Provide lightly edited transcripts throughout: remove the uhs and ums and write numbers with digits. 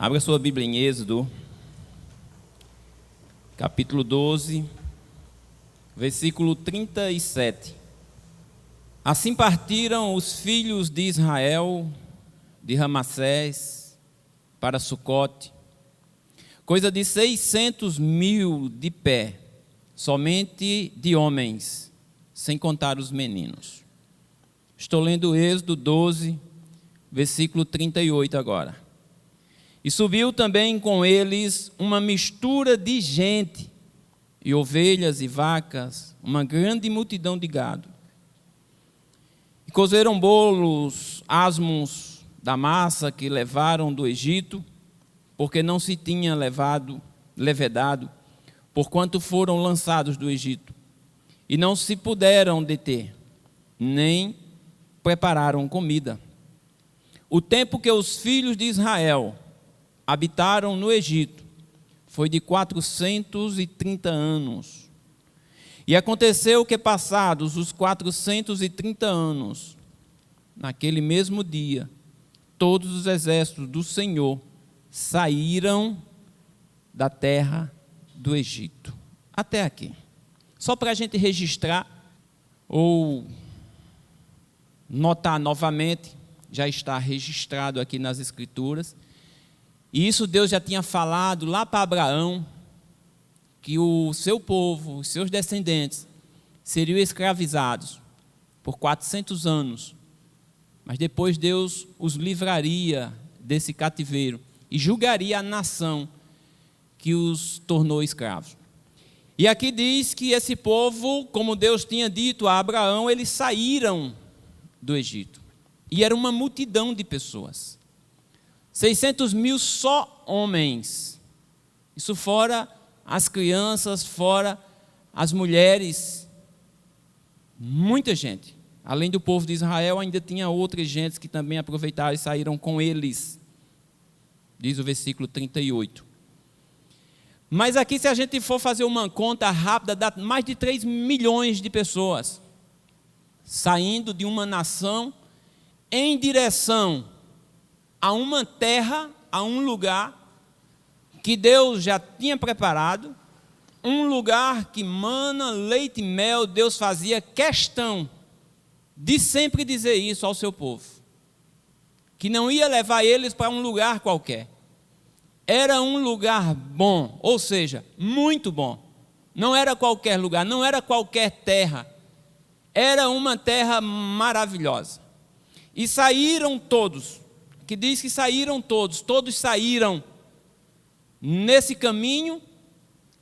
Abra sua Bíblia em Êxodo, capítulo 12, versículo 37. Assim partiram os filhos de Israel de Ramassés para Sucote, coisa de 600.000 de pé, somente de homens, sem contar os meninos. Estou lendo Êxodo 12, versículo 38 agora. E subiu também com eles uma mistura de gente, e ovelhas e vacas, uma grande multidão de gado. E cozeram bolos, asmos da massa que levaram do Egito, porque não se tinha levedado, porquanto foram lançados do Egito. E não se puderam deter, nem prepararam comida. O tempo que os filhos de Israel habitaram no Egito foi de 430 anos. E aconteceu que, passados os 430 anos, naquele mesmo dia, todos os exércitos do Senhor saíram da terra do Egito. Até aqui. Só para a gente registrar ou notar novamente, já está registrado aqui nas Escrituras. E isso Deus já tinha falado lá para Abraão, que o seu povo, os seus descendentes, seriam escravizados por 400 anos. Mas depois Deus os livraria desse cativeiro e julgaria a nação que os tornou escravos. E aqui diz que esse povo, como Deus tinha dito a Abraão, eles saíram do Egito. E era uma multidão de pessoas. 600.000 só homens. Isso fora as crianças, fora as mulheres. Muita gente. Além do povo de Israel, ainda tinha outras gentes que também aproveitaram e saíram com eles. Diz o versículo 38. Mas aqui, se a gente for fazer uma conta rápida, dá mais de 3 milhões de pessoas saindo de uma nação em direção a uma terra, a um lugar que Deus já tinha preparado, um lugar que mana leite e mel. Deus fazia questão de sempre dizer isso ao seu povo, que não ia levar eles para um lugar qualquer. Era um lugar bom, ou seja, muito bom. Não era qualquer lugar, não era qualquer terra. Era uma terra maravilhosa. E saíram todos, que diz que saíram todos saíram nesse caminho,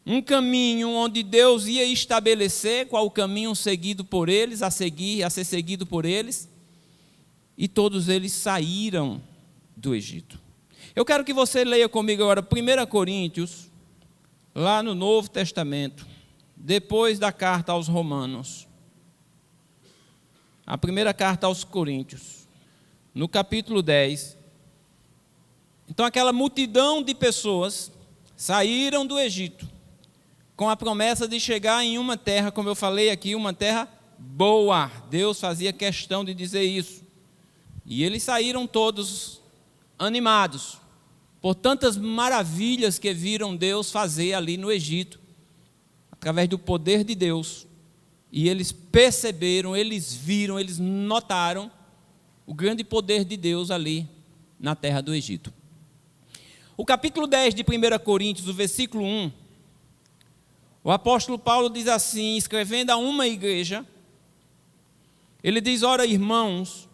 um caminho onde Deus ia estabelecer qual o caminho seguido por eles, a ser seguido por eles, e todos eles saíram do Egito. Eu quero que você leia comigo agora 1 Coríntios, lá no Novo Testamento, depois da carta aos Romanos. A primeira carta aos Coríntios, no capítulo 10. Então, aquela multidão de pessoas saíram do Egito com a promessa de chegar em uma terra, como eu falei aqui, uma terra boa. Deus fazia questão de dizer isso. E eles saíram todos animados por tantas maravilhas que viram Deus fazer ali no Egito, através do poder de Deus. E eles perceberam, eles viram, eles notaram o grande poder de Deus ali na terra do Egito. O capítulo 10 de 1 Coríntios, o versículo 1, o apóstolo Paulo diz assim, escrevendo a uma igreja, ele diz: ora, irmãos,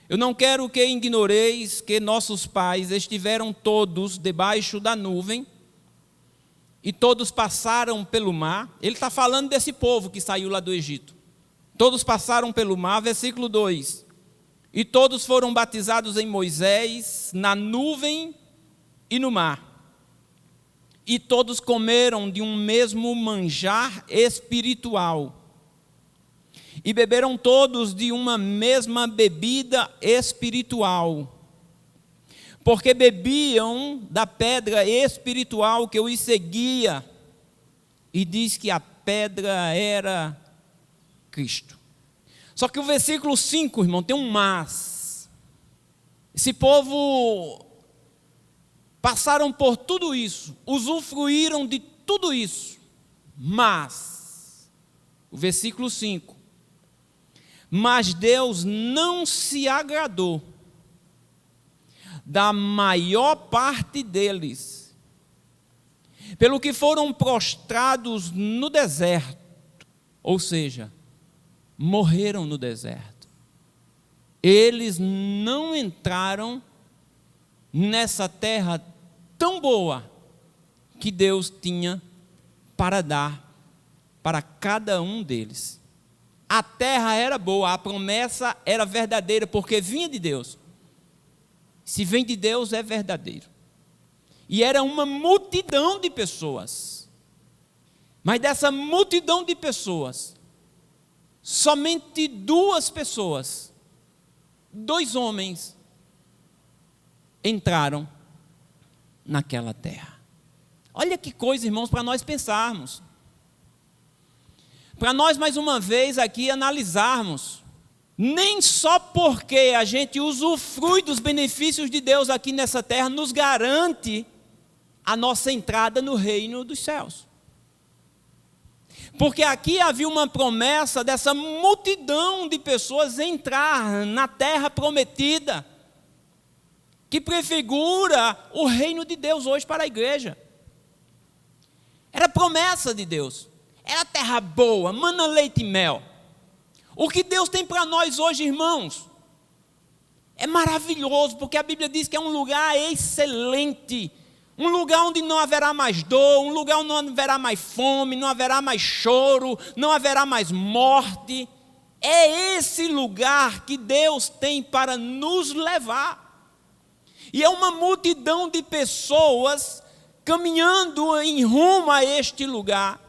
eu não quero que ignoreis que nossos pais estiveram todos debaixo da nuvem, e todos passaram pelo mar. Ele está falando desse povo que saiu lá do Egito. Todos passaram pelo mar, versículo 2. E todos foram batizados em Moisés, na nuvem e no mar. E todos comeram de um mesmo manjar espiritual. E beberam todos de uma mesma bebida espiritual. Porque bebiam da pedra espiritual que os seguia. E diz que a pedra era Cristo. Só que o versículo 5, irmão, tem um mas. Esse povo passaram por tudo isso, usufruíram de tudo isso, mas, o versículo 5, mas Deus não se agradou da maior parte deles, pelo que foram prostrados no deserto, ou seja, morreram no deserto. Eles não entraram nessa terra tão boa que Deus tinha para dar para cada um deles. A terra era boa, a promessa era verdadeira, porque vinha de Deus. Se vem de Deus, é verdadeiro. E era uma multidão de pessoas. Mas dessa multidão de pessoas, somente 2 pessoas, 2 homens, entraram naquela terra. Olha que coisa, irmãos, para nós pensarmos. Para nós, mais uma vez, aqui analisarmos. Nem só porque a gente usufrui dos benefícios de Deus aqui nessa terra, nos garante a nossa entrada no reino dos céus. Porque aqui havia uma promessa dessa multidão de pessoas entrar na terra prometida, que prefigura o reino de Deus hoje para a igreja. Era promessa de Deus. Era terra boa, mana, leite e mel. O que Deus tem para nós hoje, irmãos, é maravilhoso, porque a Bíblia diz que é um lugar excelente, um lugar onde não haverá mais dor, um lugar onde não haverá mais fome, não haverá mais choro, não haverá mais morte. É esse lugar que Deus tem para nos levar. E é uma multidão de pessoas caminhando em rumo a este lugar.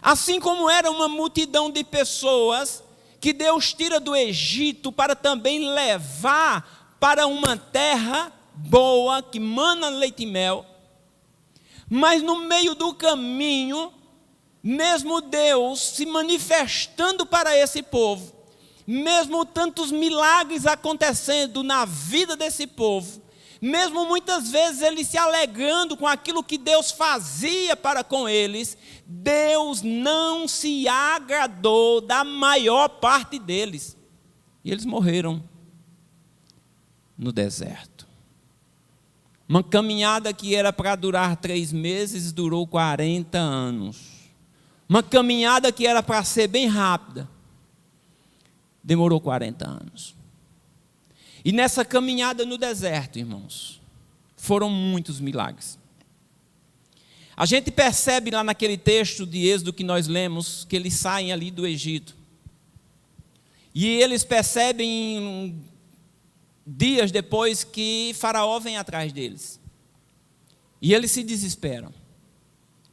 Assim como era uma multidão de pessoas que Deus tira do Egito para também levar para uma terra boa, que mana leite e mel. Mas no meio do caminho, mesmo Deus se manifestando para esse povo, mesmo tantos milagres acontecendo na vida desse povo, mesmo muitas vezes eles se alegrando com aquilo que Deus fazia para com eles, Deus não se agradou da maior parte deles. E eles morreram no deserto. Uma caminhada que era para durar 3 meses, durou 40 anos. Uma caminhada que era para ser bem rápida, demorou 40 anos. E nessa caminhada no deserto, irmãos, foram muitos milagres. A gente percebe lá naquele texto de Êxodo que nós lemos, que eles saem ali do Egito. E eles percebem dias depois que Faraó vem atrás deles. E eles se desesperam.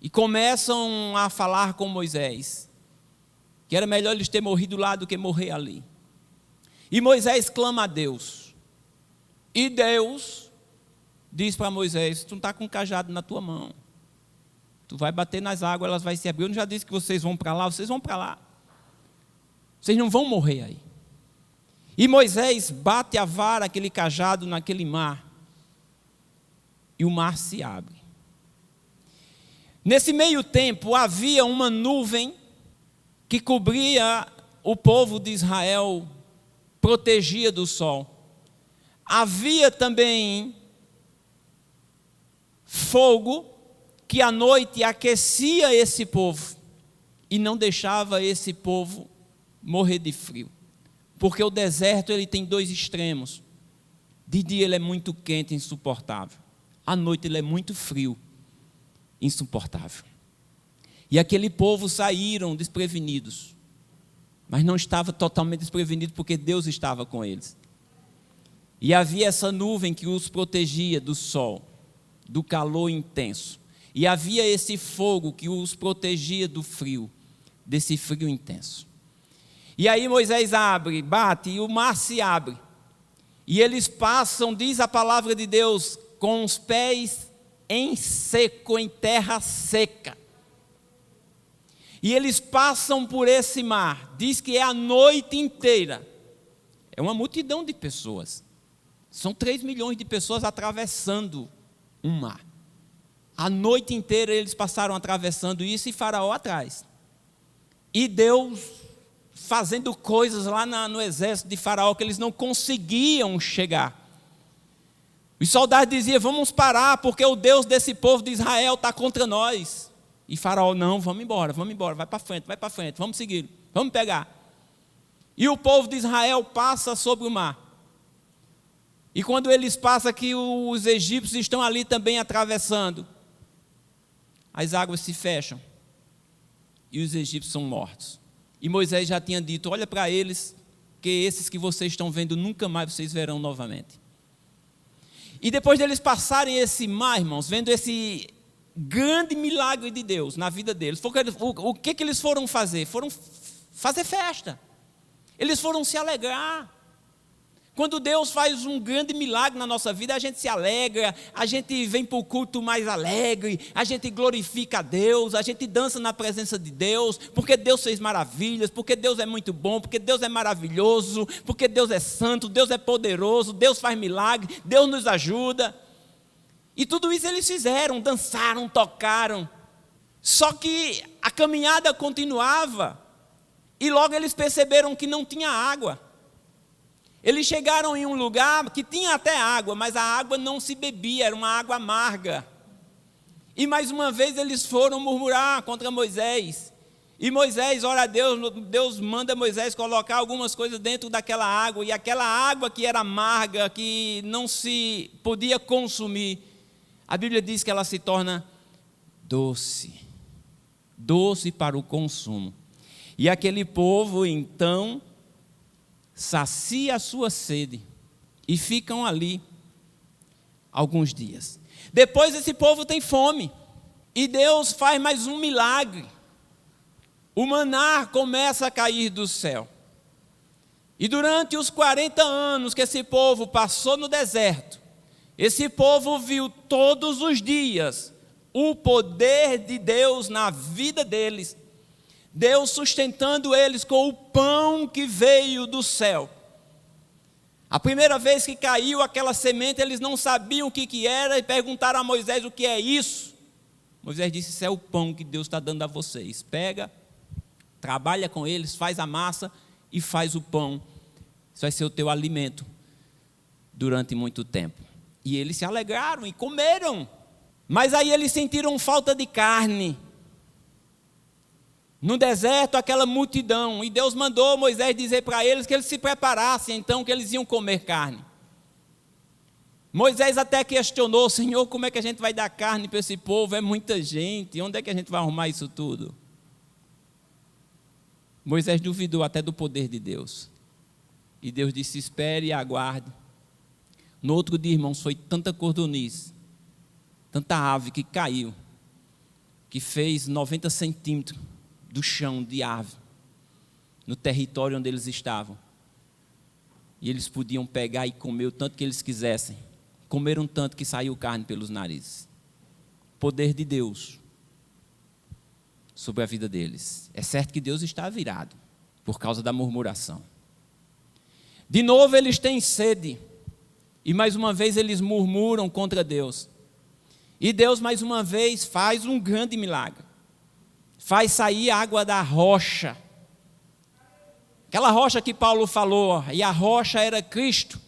E começam a falar com Moisés, que era melhor eles terem morrido lá do que morrer ali. E Moisés clama a Deus. E Deus diz para Moisés: tu não está com um cajado na tua mão. Tu vai bater nas águas, elas vão se abrir. Eu não já disse que vocês vão para lá? Vocês vão para lá. Vocês não vão morrer aí. E Moisés bate a vara, aquele cajado, naquele mar. E o mar se abre. Nesse meio tempo, havia uma nuvem que cobria o povo de Israel, protegia do sol. Havia também fogo que à noite aquecia esse povo e não deixava esse povo morrer de frio. Porque o deserto ele tem 2 extremos. De dia ele é muito quente, insuportável. À noite ele é muito frio, insuportável. E aquele povo saíram desprevenidos. Mas não estava totalmente desprevenido porque Deus estava com eles. E havia essa nuvem que os protegia do sol, do calor intenso. E havia esse fogo que os protegia do frio, desse frio intenso. E aí Moisés abre, bate e o mar se abre. E eles passam, diz a palavra de Deus, com os pés em seco, em terra seca. E eles passam por esse mar, diz que é a noite inteira. É uma multidão de pessoas. São 3 milhões de pessoas atravessando um mar. A noite inteira eles passaram atravessando isso e Faraó atrás. E Deus fazendo coisas lá no exército de Faraó que eles não conseguiam chegar. Os soldados diziam: vamos parar, porque o Deus desse povo de Israel está contra nós. E Faraó: não, vamos embora, vai para frente, vamos seguir, vamos pegar. E o povo de Israel passa sobre o mar. E quando eles passam, que os egípcios estão ali também atravessando, as águas se fecham e os egípcios são mortos. E Moisés já tinha dito: olha para eles, que esses que vocês estão vendo nunca mais vocês verão novamente. E depois deles passarem esse mar, irmãos, vendo esse grande milagre de Deus na vida deles, o que eles foram fazer? Foram fazer festa. Eles foram se alegrar. Quando Deus faz um grande milagre na nossa vida, a gente se alegra, a gente vem para o culto mais alegre, a gente glorifica a Deus, a gente dança na presença de Deus, porque Deus fez maravilhas, porque Deus é muito bom, porque Deus é maravilhoso, porque Deus é santo, Deus é poderoso, Deus faz milagre, Deus nos ajuda. E tudo isso eles fizeram, dançaram, tocaram. Só que a caminhada continuava e logo eles perceberam que não tinha água. Eles chegaram em um lugar que tinha até água, mas a água não se bebia, era uma água amarga. E mais uma vez eles foram murmurar contra Moisés. E Moisés ora a Deus, Deus manda Moisés colocar algumas coisas dentro daquela água, e aquela água que era amarga, que não se podia consumir, a Bíblia diz que ela se torna doce, doce para o consumo. E aquele povo então sacia a sua sede e ficam ali alguns dias. Depois esse povo tem fome e Deus faz mais um milagre. O maná começa a cair do céu. E durante os 40 anos que esse povo passou no deserto, esse povo viu todos os dias o poder de Deus na vida deles. Deus sustentando eles com o pão que veio do céu. A primeira vez que caiu aquela semente, eles não sabiam o que era e perguntaram a Moisés: o que é isso? Moisés disse: isso é o pão que Deus está dando a vocês. Pega, trabalha com eles, faz a massa e faz o pão. Isso vai ser o teu alimento durante muito tempo. E eles se alegraram e comeram. Mas aí eles sentiram falta de carne. No deserto, aquela multidão, e Deus mandou Moisés dizer para eles que eles se preparassem, então, que eles iam comer carne. Moisés até questionou: Senhor, como é que a gente vai dar carne para esse povo? É muita gente, onde é que a gente vai arrumar isso tudo? Moisés duvidou até do poder de Deus. E Deus disse: espere e aguarde. No outro dia, irmãos, foi tanta cordonice, tanta ave que caiu, que fez 90 centímetros do chão de ave, no território onde eles estavam. E eles podiam pegar e comer o tanto que eles quisessem. Comeram tanto que saiu carne pelos narizes. Poder de Deus sobre a vida deles. É certo que Deus está virado por causa da murmuração. De novo eles têm sede. E mais uma vez eles murmuram contra Deus. E Deus mais uma vez faz um grande milagre. Faz sair água da rocha. Aquela rocha que Paulo falou, e a rocha era Cristo.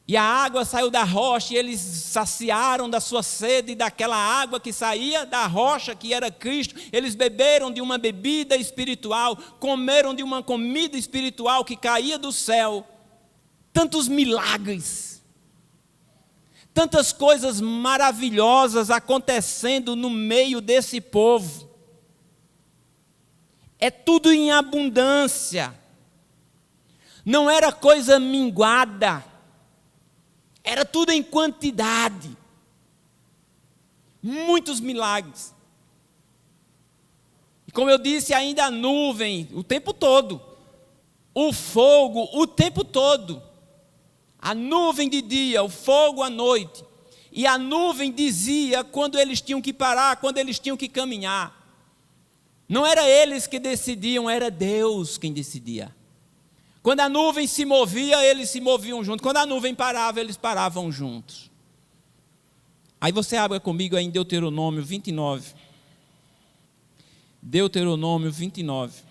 E a água saiu da rocha e eles saciaram da sua sede, daquela água que saía da rocha, que era Cristo. Eles beberam de uma bebida espiritual, comeram de uma comida espiritual que caía do céu. Tantos milagres, tantas coisas maravilhosas acontecendo no meio desse povo. É tudo em abundância. Não era coisa minguada. Era tudo em quantidade. Muitos milagres. E como eu disse, ainda a nuvem, o tempo todo. O fogo, o tempo todo. A nuvem de dia, o fogo à noite. E a nuvem dizia quando eles tinham que parar, quando eles tinham que caminhar. Não era eles que decidiam, era Deus quem decidia. Quando a nuvem se movia, eles se moviam juntos. Quando a nuvem parava, eles paravam juntos. Aí você abre comigo aí em Deuteronômio 29. Deuteronômio 29.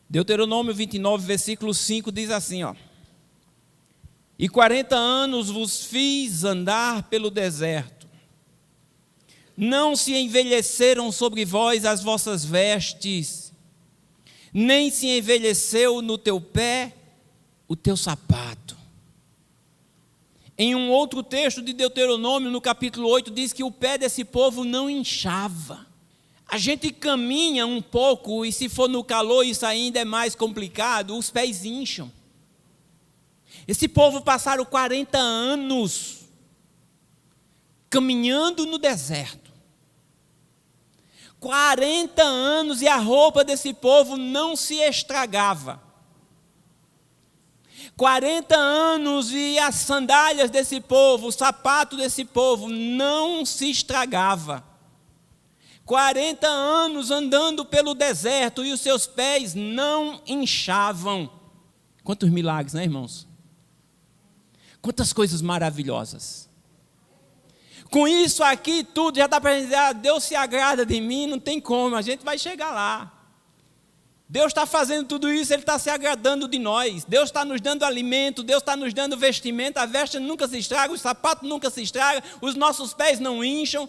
Deuteronômio 29, versículo 5 diz assim, ó: E 40 anos vos fiz andar pelo deserto. Não se envelheceram sobre vós as vossas vestes, nem se envelheceu no teu pé o teu sapato. Em um outro texto de Deuteronômio, no capítulo 8, diz que o pé desse povo não inchava. A gente caminha um pouco, e se for no calor isso ainda é mais complicado, os pés incham. Esse povo passaram 40 anos caminhando no deserto. 40 anos e a roupa desse povo não se estragava. 40 anos e as sandálias desse povo, o sapato desse povo não se estragava. 40 anos andando pelo deserto e os seus pés não inchavam. Quantos milagres, né, irmãos? Quantas coisas maravilhosas. Com isso aqui tudo já dá para dizer, Deus se agrada de mim, não tem como, a gente vai chegar lá. Deus está fazendo tudo isso, Ele está se agradando de nós. Deus está nos dando alimento, Deus está nos dando vestimenta, a veste nunca se estraga, o sapato nunca se estraga, os nossos pés não incham.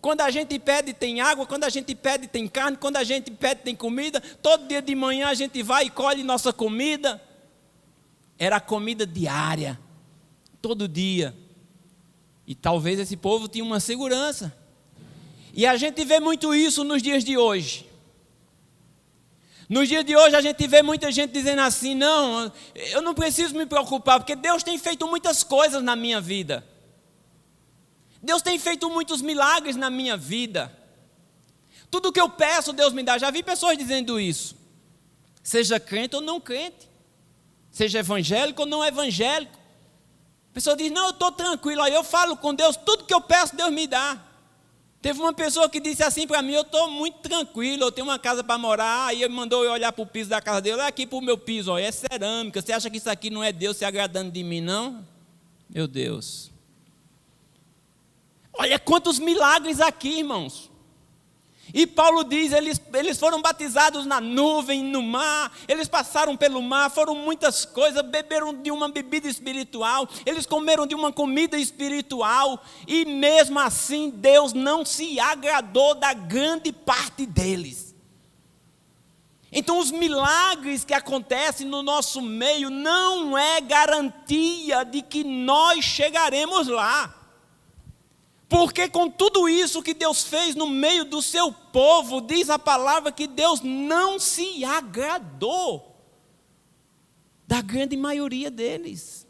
Quando a gente pede tem água, quando a gente pede tem carne, quando a gente pede tem comida. Todo dia de manhã a gente vai e colhe nossa comida. Era a comida diária, todo dia. E talvez esse povo tinha uma segurança. E a gente vê muito isso nos dias de hoje. Nos dias de hoje a gente vê muita gente dizendo assim, não, eu não preciso me preocupar, porque Deus tem feito muitas coisas na minha vida. Deus tem feito muitos milagres na minha vida. Tudo que eu peço, Deus me dá. Já vi pessoas dizendo isso. Seja crente ou não crente. Seja evangélico ou não evangélico. A pessoa diz, não, eu estou tranquilo. Aí eu falo com Deus, tudo que eu peço, Deus me dá. Teve uma pessoa que disse assim para mim, eu estou muito tranquilo, eu tenho uma casa para morar. Aí ele mandou eu olhar para o piso da casa dele. Olha aqui para o meu piso, ó, é cerâmica. Você acha que isso aqui não é Deus se agradando de mim, não? Meu Deus. Olha quantos milagres aqui, irmãos. E Paulo diz, eles foram batizados na nuvem, no mar, eles passaram pelo mar, foram muitas coisas, beberam de uma bebida espiritual, eles comeram de uma comida espiritual, e mesmo assim Deus não se agradou da grande parte deles. Então os milagres que acontecem no nosso meio não é garantia de que nós chegaremos lá. Porque com tudo isso que Deus fez no meio do seu povo, diz a palavra que Deus não se agradou da grande maioria deles.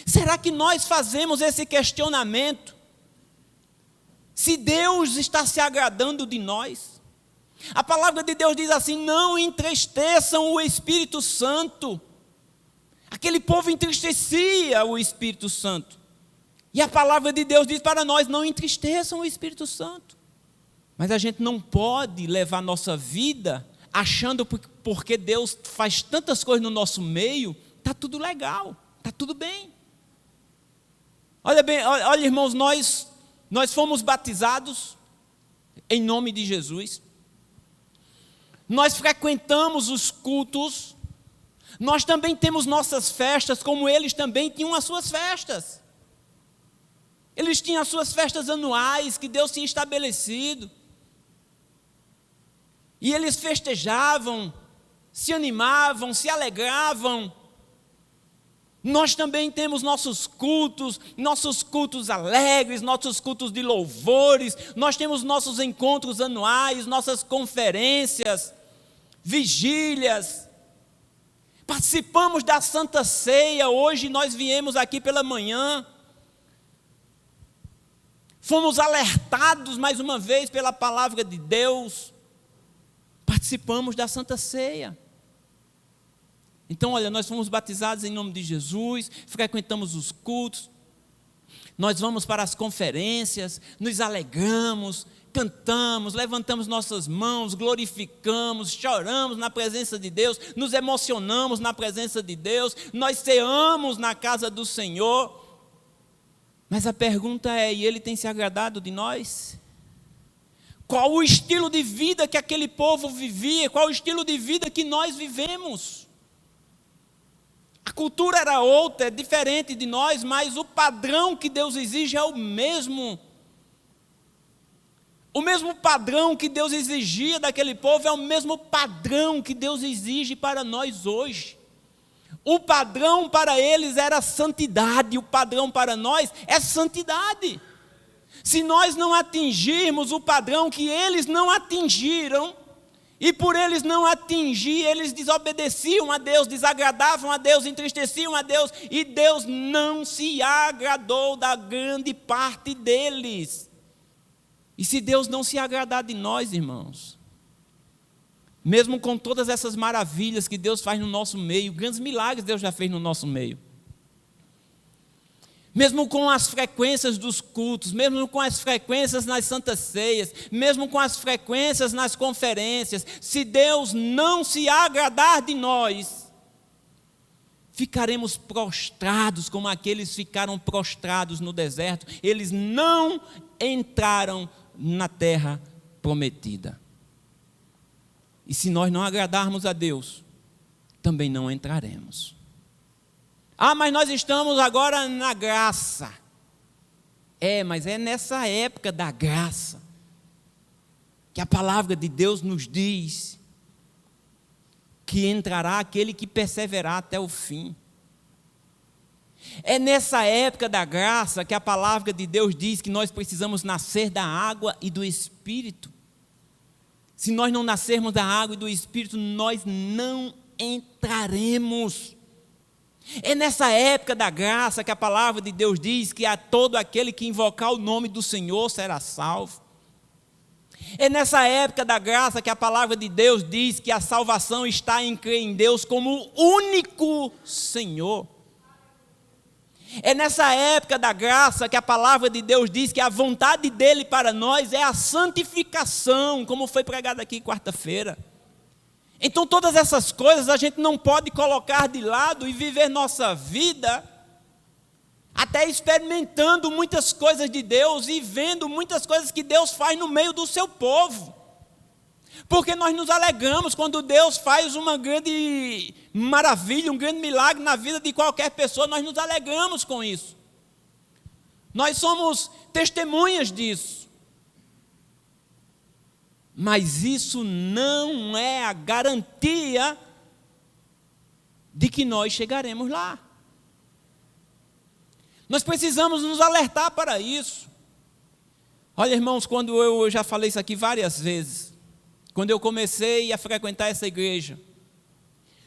Será que nós fazemos esse questionamento? Se Deus está se agradando de nós? A palavra de Deus diz assim, não entristeçam o Espírito Santo. Aquele povo entristecia o Espírito Santo. E a palavra de Deus diz para nós, não entristeçam o Espírito Santo. Mas a gente não pode levar nossa vida achando porque Deus faz tantas coisas no nosso meio, está tudo legal, está tudo bem. Olha bem, olha irmãos, nós fomos batizados em nome de Jesus. Nós frequentamos os cultos. Nós também temos nossas festas, como eles também tinham as suas festas. Eles tinham as suas festas anuais que Deus tinha estabelecido. E eles festejavam, se animavam, se alegravam. Nós também temos nossos cultos alegres, nossos cultos de louvores. Nós temos nossos encontros anuais, nossas conferências, vigílias. Participamos da Santa Ceia. Hoje nós viemos aqui pela manhã. Fomos alertados mais uma vez pela palavra de Deus. Participamos da Santa Ceia. Então, olha, nós fomos batizados em nome de Jesus, frequentamos os cultos, nós vamos para as conferências, nos alegramos, cantamos, levantamos nossas mãos, glorificamos, choramos na presença de Deus, nos emocionamos na presença de Deus, nós ceamos na casa do Senhor. Mas a pergunta é, e ele tem se agradado de nós? Qual o estilo de vida que aquele povo vivia? Qual o estilo de vida que nós vivemos? A cultura era outra, é diferente de nós, mas o padrão que Deus exige é o mesmo. O mesmo padrão que Deus exigia daquele povo é o mesmo padrão que Deus exige para nós hoje. O padrão para eles era santidade, o padrão para nós é santidade. Se nós não atingirmos o padrão que eles não atingiram, e por eles não atingir, eles desobedeciam a Deus, desagradavam a Deus, entristeciam a Deus, e Deus não se agradou da grande parte deles. E se Deus não se agradar de nós, irmãos, mesmo com todas essas maravilhas que Deus faz no nosso meio, grandes milagres Deus já fez no nosso meio, mesmo com as frequências dos cultos, mesmo com as frequências nas santas ceias, mesmo com as frequências nas conferências, se Deus não se agradar de nós, ficaremos prostrados como aqueles ficaram prostrados no deserto. Eles não entraram na terra prometida. E se nós não agradarmos a Deus, também não entraremos. Ah, mas nós estamos agora na graça. Mas é nessa época da graça que a palavra de Deus nos diz que entrará aquele que perseverar até o fim. É nessa época da graça que a palavra de Deus diz que nós precisamos nascer da água e do Espírito. Se nós não nascermos da água e do Espírito, nós não entraremos. É nessa época da graça que a palavra de Deus diz que a todo aquele que invocar o nome do Senhor será salvo. É nessa época da graça que a palavra de Deus diz que a salvação está em crer em Deus como o único Senhor. É nessa época da graça que a palavra de Deus diz que a vontade dele para nós é a santificação, como foi pregado aqui quarta-feira. Então todas essas coisas a gente não pode colocar de lado e viver nossa vida até experimentando muitas coisas de Deus e vendo muitas coisas que Deus faz no meio do seu povo. Porque nós nos alegramos quando Deus faz uma grande maravilha, um grande milagre na vida de qualquer pessoa, nós nos alegramos com isso. Nós somos testemunhas disso. Mas isso não é a garantia de que nós chegaremos lá. Nós precisamos nos alertar para isso. Olha, irmãos, quando eu já falei isso aqui várias vezes, quando eu comecei a frequentar essa igreja,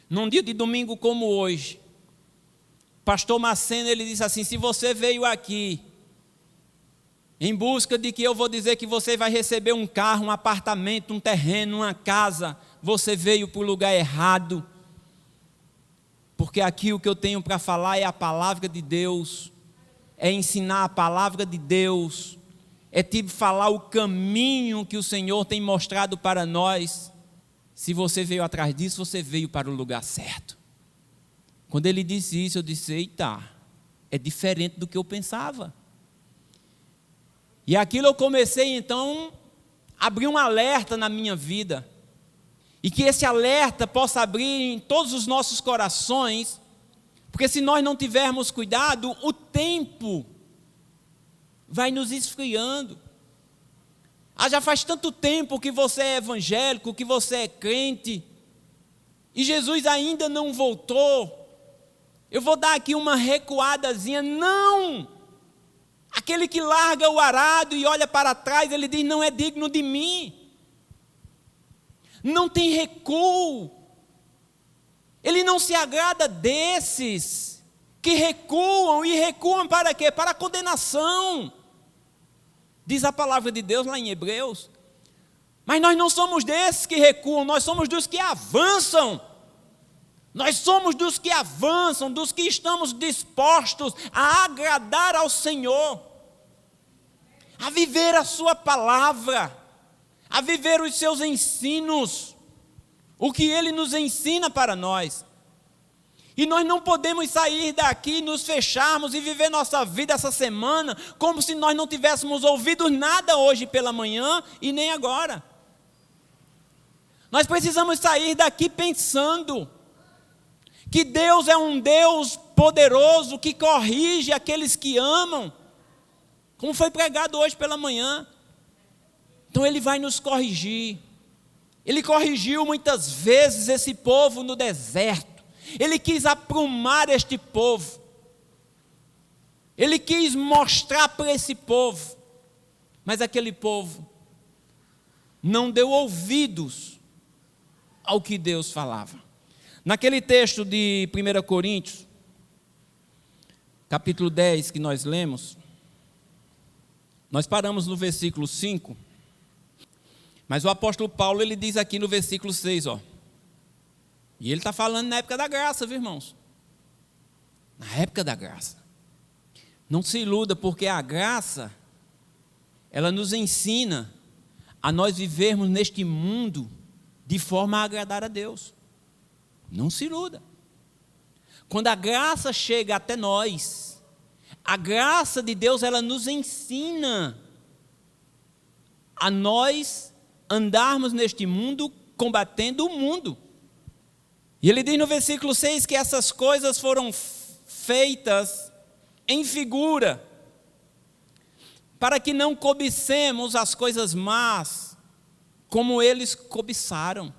num dia de domingo como hoje, pastor Macena, ele disse assim: se você veio aqui em busca de que eu vou dizer que você vai receber um carro, um apartamento, um terreno, uma casa, você veio para o lugar errado. Porque aqui o que eu tenho para falar é a palavra de Deus, é ensinar a palavra de Deus, é te falar o caminho que o Senhor tem mostrado para nós. Se você veio atrás disso, você veio para o lugar certo. Quando ele disse isso, eu disse: eita, é diferente do que eu pensava. E aquilo eu comecei então a abrir um alerta na minha vida. E que esse alerta possa abrir em todos os nossos corações, porque se nós não tivermos cuidado, o tempo vai nos esfriando. Já faz tanto tempo que você é evangélico, que você é crente, e Jesus ainda não voltou. Eu vou dar aqui uma recuadazinha. Não! Aquele que larga o arado e olha para trás, ele diz: não é digno de mim. Não tem recuo. Ele não se agrada desses que recuam, e recuam para quê? Para a condenação. Diz a palavra de Deus lá em Hebreus. Mas nós não somos desses que recuam, nós somos dos que avançam. Nós somos dos que avançam, dos que estamos dispostos a agradar ao Senhor, a viver a sua palavra, a viver os seus ensinos, o que Ele nos ensina para nós. E nós não podemos sair daqui, nos fecharmos e viver nossa vida essa semana como se nós não tivéssemos ouvido nada hoje pela manhã e nem agora. Nós precisamos sair daqui pensando que Deus é um Deus poderoso que corrige aqueles que amam, como foi pregado hoje pela manhã. Então Ele vai nos corrigir. Ele corrigiu muitas vezes esse povo no deserto. Ele quis aprumar este povo. Ele quis mostrar para esse povo. Mas aquele povo não deu ouvidos ao que Deus falava. Naquele texto de 1 Coríntios, capítulo 10, que nós lemos, nós paramos no versículo 5, mas o apóstolo Paulo, ele diz aqui no versículo 6, e ele está falando na época da graça, viu, irmãos? Na época da graça. Não se iluda, porque a graça, ela nos ensina a nós vivermos neste mundo de forma a agradar a Deus. Não se iluda. Quando a graça chega até nós, a graça de Deus, ela nos ensina a nós andarmos neste mundo combatendo o mundo. E ele diz no versículo 6 que essas coisas foram feitas em figura, para que não cobicemos as coisas más, como eles cobiçaram.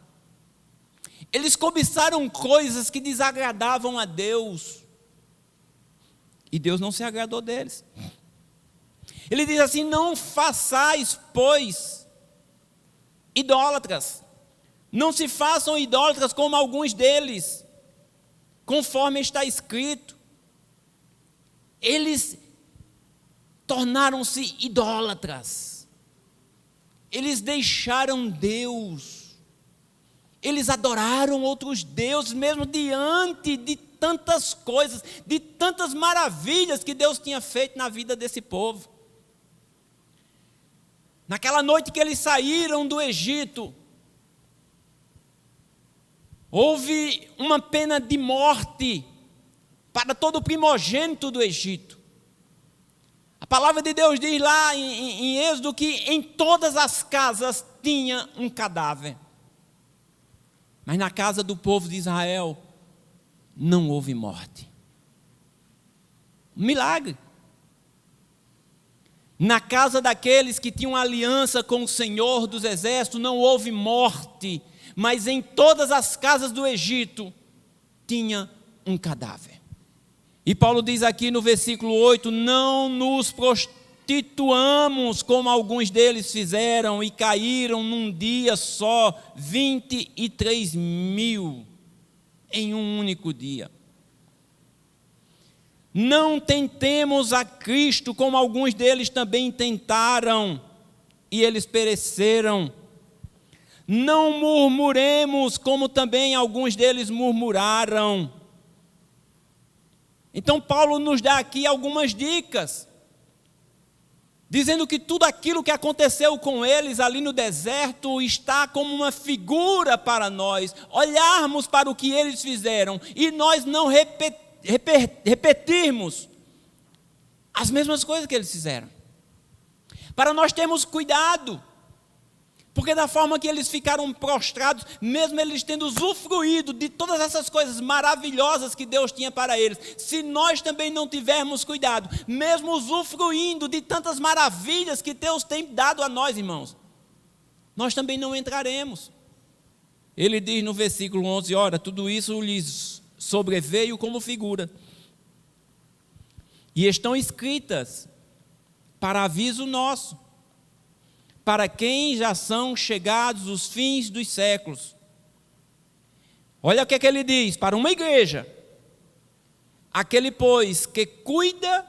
Eles cobiçaram coisas que desagradavam a Deus, e Deus não se agradou deles. Ele diz assim: não façais, pois, idólatras. Não se façam idólatras como alguns deles, conforme está escrito. Eles tornaram-se idólatras. Eles deixaram Deus. Eles adoraram outros deuses, mesmo diante de tantas coisas, de tantas maravilhas que Deus tinha feito na vida desse povo. Naquela noite que eles saíram do Egito, houve uma pena de morte para todo o primogênito do Egito. A palavra de Deus diz lá em Êxodo que em todas as casas tinha um cadáver. Mas na casa do povo de Israel não houve morte. Um milagre. Na casa daqueles que tinham aliança com o Senhor dos Exércitos não houve morte, mas em todas as casas do Egito tinha um cadáver. E Paulo diz aqui no versículo 8: não nos prostituamos como alguns deles fizeram e caíram num dia só 23.000 em um único dia. Não tentemos a Cristo como alguns deles também tentaram e eles pereceram. Não murmuremos como também alguns deles murmuraram. Então Paulo nos dá aqui algumas dicas, dizendo que tudo aquilo que aconteceu com eles ali no deserto está como uma figura para nós, olharmos para o que eles fizeram e nós não repetirmos as mesmas coisas que eles fizeram. Para nós termos cuidado, porque da forma que eles ficaram prostrados, mesmo eles tendo usufruído de todas essas coisas maravilhosas que Deus tinha para eles, se nós também não tivermos cuidado, mesmo usufruindo de tantas maravilhas que Deus tem dado a nós, irmãos, nós também não entraremos. Ele diz no versículo 11, ora, tudo isso lhes sobreveio como figura, e estão escritas para aviso nosso, para quem já são chegados os fins dos séculos. Olha o que é que ele diz, para uma igreja: aquele, pois, que cuida,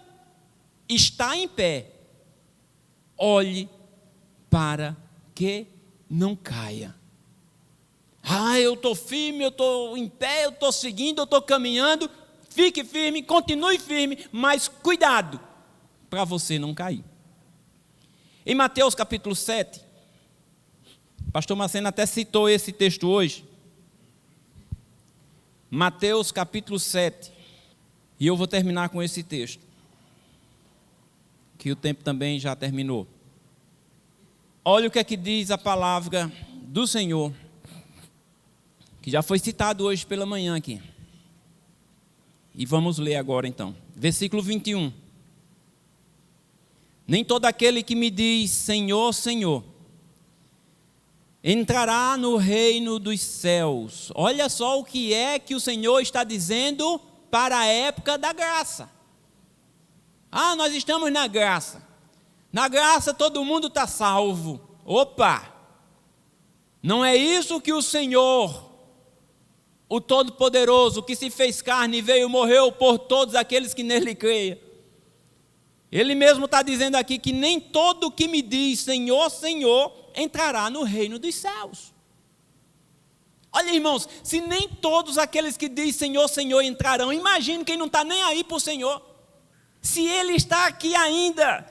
está em pé, olhe para que não caia. Eu estou firme, eu estou em pé, eu estou seguindo, eu estou caminhando. Fique firme, continue firme, mas cuidado para você não cair. Em Mateus capítulo 7, o pastor Marceno até citou esse texto hoje. Mateus capítulo 7. E eu vou terminar com esse texto, que o tempo também já terminou. Olha o que é que diz a palavra do Senhor, que já foi citado hoje pela manhã aqui. E vamos ler agora então. Versículo 21. Nem todo aquele que me diz Senhor, Senhor, entrará no reino dos céus. Olha só o que é que o Senhor está dizendo para a época da graça. Nós estamos na graça. Na graça todo mundo está salvo. Opa! Não é isso que o Senhor, o Todo-Poderoso, que se fez carne e veio e morreu por todos aqueles que nele creiam. Ele mesmo está dizendo aqui que nem todo que me diz Senhor, Senhor, entrará no reino dos céus. Olha, irmãos, se nem todos aqueles que dizem Senhor, Senhor entrarão, imagine quem não está nem aí para o Senhor. Se Ele está aqui ainda,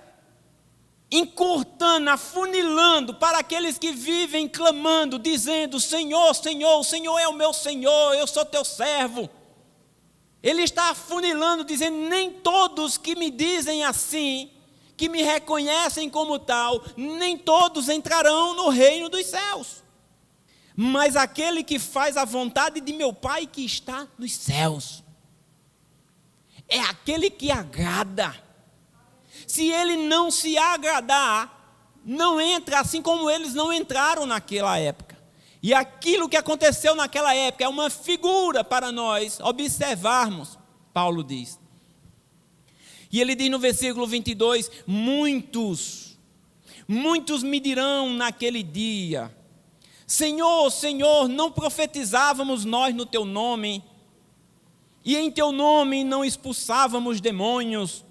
encurtando, afunilando para aqueles que vivem clamando, dizendo Senhor, Senhor, o Senhor é o meu Senhor, eu sou teu servo. Ele está afunilando, dizendo, nem todos que me dizem assim, que me reconhecem como tal, nem todos entrarão no reino dos céus. Mas aquele que faz a vontade de meu Pai que está nos céus, é aquele que agrada. Se ele não se agradar, não entra, assim como eles não entraram naquela época. E aquilo que aconteceu naquela época é uma figura para nós observarmos, Paulo diz. E ele diz no versículo 22, muitos me dirão naquele dia, Senhor, Senhor, não profetizávamos nós no teu nome, e em teu nome não expulsávamos demônios,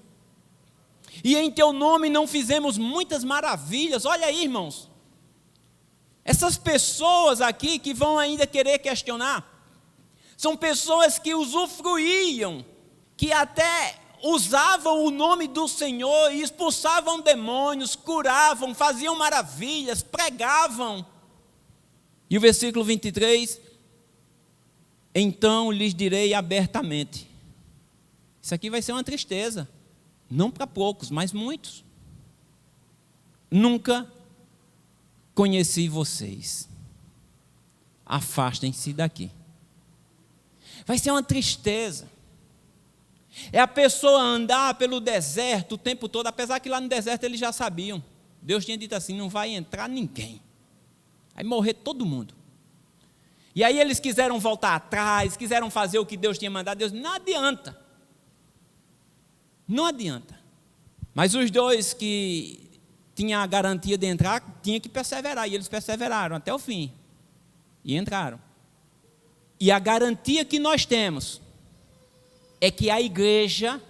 e em teu nome não fizemos muitas maravilhas. Olha aí, irmãos, essas pessoas aqui que vão ainda querer questionar, são pessoas que usufruíam, que até usavam o nome do Senhor e expulsavam demônios, curavam, faziam maravilhas, pregavam. E o versículo 23, então lhes direi abertamente. Isso aqui vai ser uma tristeza, não para poucos, mas muitos. Nunca conheci vocês. Afastem-se daqui. Vai ser uma tristeza. É a pessoa andar pelo deserto o tempo todo, apesar que lá no deserto eles já sabiam. Deus tinha dito assim, não vai entrar ninguém. Vai morrer todo mundo. E aí eles quiseram voltar atrás, quiseram fazer o que Deus tinha mandado. Deus, não adianta. Não adianta. Mas os dois que tinham a garantia de entrar, tinham que perseverar. E eles perseveraram até o fim. E entraram. E a garantia que nós temos é que a igreja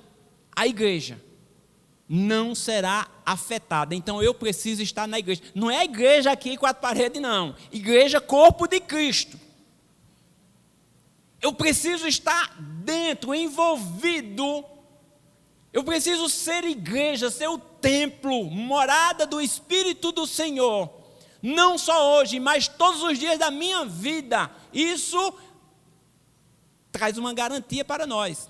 não será afetada. Então eu preciso estar na igreja. Não é a igreja aqui, quatro paredes, não. Igreja, corpo de Cristo. Eu preciso estar dentro, envolvido. Eu preciso ser igreja, ser o templo, morada do Espírito do Senhor. Não só hoje, mas todos os dias da minha vida. Isso traz uma garantia para nós.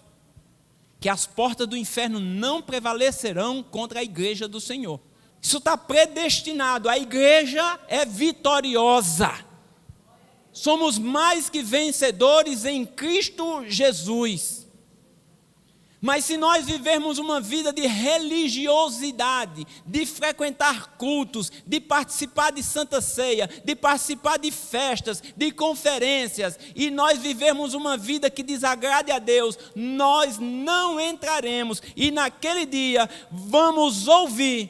Que as portas do inferno não prevalecerão contra a igreja do Senhor. Isso está predestinado, a igreja é vitoriosa. Somos mais que vencedores em Cristo Jesus. Mas se nós vivermos uma vida de religiosidade, de frequentar cultos, de participar de Santa Ceia, de participar de festas, de conferências, e nós vivermos uma vida que desagrade a Deus, nós não entraremos. E naquele dia vamos ouvir,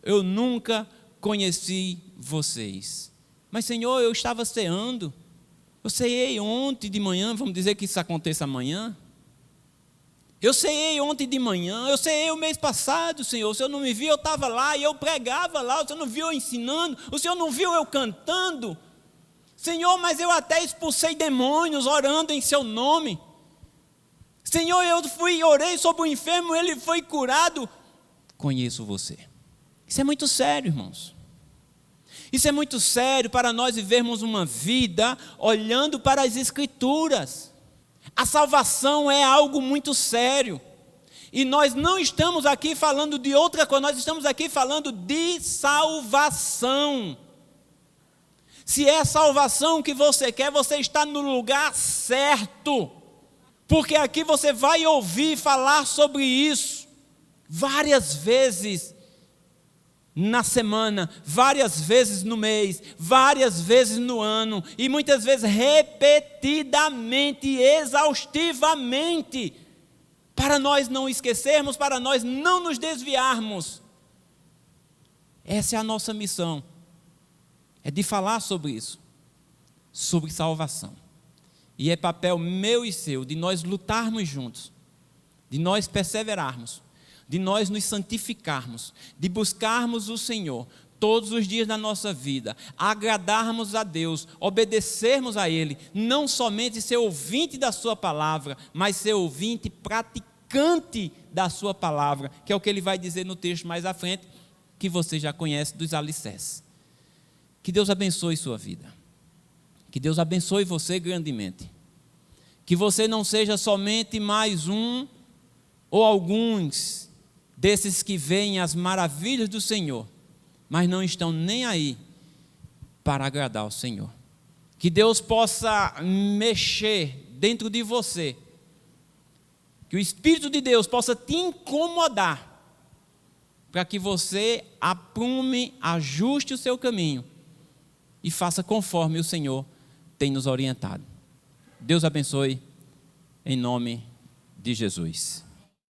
eu nunca conheci vocês. Mas Senhor, eu estava ceando, eu ceiei ontem de manhã, vamos dizer que isso aconteça amanhã. Eu ceiei ontem de manhã, eu ceiei o mês passado, Senhor. O Senhor não me viu, eu estava lá e eu pregava lá. O Senhor não viu eu ensinando, o Senhor não viu eu cantando. Senhor, mas eu até expulsei demônios orando em seu nome. Senhor, eu fui e orei sobre o enfermo, ele foi curado. Conheço você. Isso é muito sério, irmãos. Isso é muito sério para nós vivermos uma vida olhando para as Escrituras. A salvação é algo muito sério. E nós não estamos aqui falando de outra coisa, nós estamos aqui falando de salvação. Se é salvação que você quer, você está no lugar certo. Porque aqui você vai ouvir falar sobre isso várias vezes na semana, várias vezes no mês, várias vezes no ano, e muitas vezes repetidamente, exaustivamente, para nós não esquecermos, para nós não nos desviarmos. Essa é a nossa missão, é de falar sobre isso, sobre salvação. E é papel meu e seu, de nós lutarmos juntos, de nós perseverarmos, de nós nos santificarmos, de buscarmos o Senhor todos os dias da nossa vida, agradarmos a Deus, obedecermos a Ele, não somente ser ouvinte da sua palavra, mas ser ouvinte praticante da sua palavra, que é o que ele vai dizer no texto mais à frente, que você já conhece dos alicerces. Que Deus abençoe sua vida, que Deus abençoe você grandemente, que você não seja somente mais um ou alguns desses que veem as maravilhas do Senhor, mas não estão nem aí para agradar ao Senhor. Que Deus possa mexer dentro de você, que o Espírito de Deus possa te incomodar, para que você aprume, ajuste o seu caminho e faça conforme o Senhor tem nos orientado. Deus abençoe, em nome de Jesus.